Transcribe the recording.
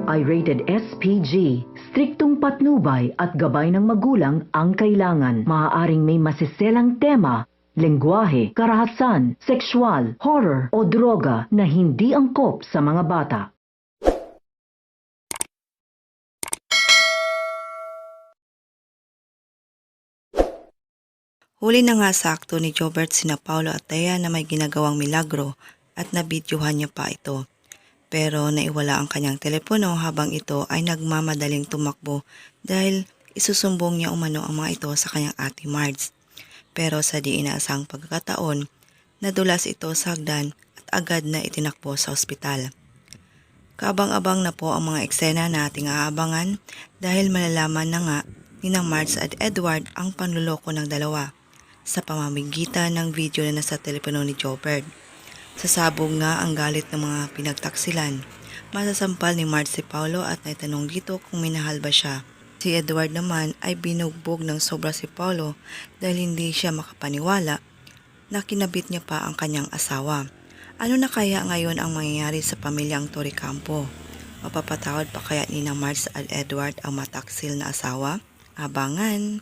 ay rated SPG. Striktong patnubay at gabay ng magulang ang kailangan. Maaaring may masiselang tema, lengguwahe, karahasan, sexual, horror o droga na hindi angkop sa mga bata. Huli na nga sa akto ni Jobert sina Paulo at Thea na may ginagawang milagro at nabidyohan niya pa ito. Pero naiwala ang kanyang telepono habang ito ay nagmamadaling tumakbo dahil isusumbong niya umano ang mga ito sa kanyang ate Marge. Pero sa di inaasang pagkakataon, nadulas ito sa hagdan at agad na itinakbo sa ospital. Kaabang-abang na po ang mga eksena na ating aabangan dahil malalaman na nga ni Marge at Edward ang panluloko ng dalawa sa pamamagitan ng video na nasa telepono ni Jobert. Sasabog nga ang galit ng mga pinagtaksilan. Masasampal ni Marge si Paulo at naitanong dito kung minahal ba siya. Si Edward naman ay binugbog ng sobra si Paulo dahil hindi siya makapaniwala na kinabit niya pa ang kanyang asawa. Ano na kaya ngayon ang mangyayari sa pamilyang Torrecampo? Mapapatawad pa kaya ni Marge at Edward ang mataksil na asawa? Abangan!